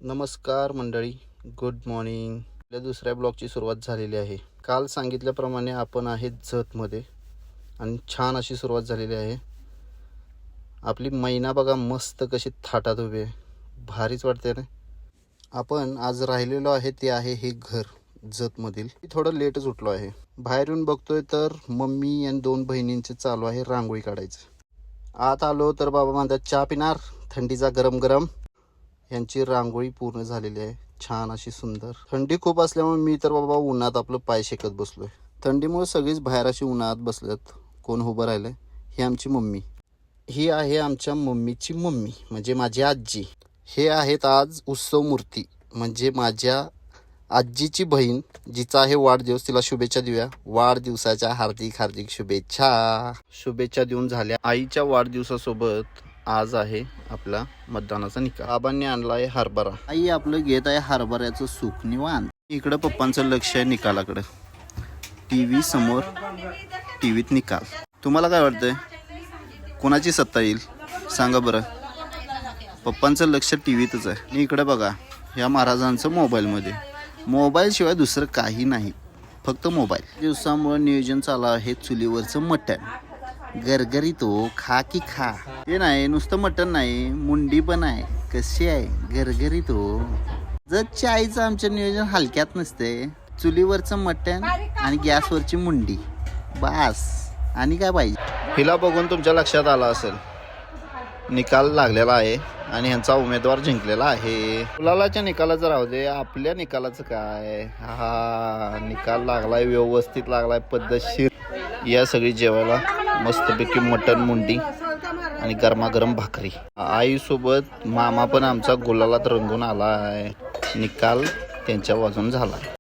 नमस्कार मंडळी, good morning. आपल्या दुसऱ्या ब्लॉगची सुरुवात झालेली आहे. काल सांगितल्याप्रमाणे आपण आहे जतमध्ये आणि छान अशी सुरुवात झालेली आहे. आपली मैना बघा मस्त कशी थाटात उभी आहे, भारीच वाटते ना. आपण आज राहिलेलो आहे ते आहे हे घर जतमधील. थोडं लेटच उठलो आहे. बाहेर येऊन बघतोय तर मम्मी आणि दोन बहिणींचे चालू आहे रांगोळी काढायचं. आत आलो तर बाबा म्हणतात चहा पिणार, थंडीचा गरम गरम. यांची रांगोळी पूर्ण झालेली आहे, छान अशी सुंदर. थंडी खूप असल्यामुळे मी तर बाबा उन्हात आपलं पाय शेकत बसलोय. थंडीमुळे सगळीच बाहेर अशी उन्हात बसल्यात, कोण उभं राहिलंय. ही आमची मम्मी, ही आहे आमच्या मम्मीची मम्मी म्हणजे माझी आजी. हे आहेत आज उत्सव मूर्ती म्हणजे माझ्या आजीची बहीण, जिचा आहे वाढदिवस. तिला शुभेच्छा देऊया. वाढदिवसाच्या हार्दिक हार्दिक शुभेच्छा. शुभेच्छा देऊन झाल्या. आईच्या वाढदिवसासोबत आज आहे आपला मतदानाचा निकाल. बाबांनी आणला आहे हरभरा. आई आपलं घेत आहे हरभऱ्याचं सुख निवांत. इकडं पप्पांचं लक्ष आहे निकालाकडं. टीव्ही समोर, टीव्हीत निकाल. तुम्हाला काय वाटतंय, कोणाची सत्ता येईल सांगा बरं. पप्पांचं लक्ष टीव्हीतच आहे. आणि इकडं बघा, ह्या महाराजांचं मोबाईलमध्ये. मोबाईल शिवाय दुसरं काही नाही, फक्त मोबाईल. दिवसामुळे नियोजन चालू आहे चुलीवरचं मटण. गरगरीत हो, खा की खा. ते नाही नुसतं मटण नाही, मुंडी पण आहे. कशी आहे, गरगरीत हो. जर चायचं आमचं नियोजन हलक्यात नसते. चुलीवरचं मटण आणि गॅसवरची मुंडी, बास. आणि काय पाहिजे. हिला बघून तुमच्या लक्षात आलं असेल निकाल लागलेला आहे आणि ह्यांचा उमेदवार जिंकलेला आहे. गुलालाच्या निकालाचं राहू दे, आपल्या निकालाचं काय. हा निकाल लागलाय, व्यवस्थित लागलाय, पद्धतशीर. या सगळी जेवायला मस्तपैकी मटण मुंडी आणि गरमागरम भाकरी. आईसोबत मामा पण आमचा गुलालात रंगून आला आहे. निकाल त्यांच्या बाजून झाला.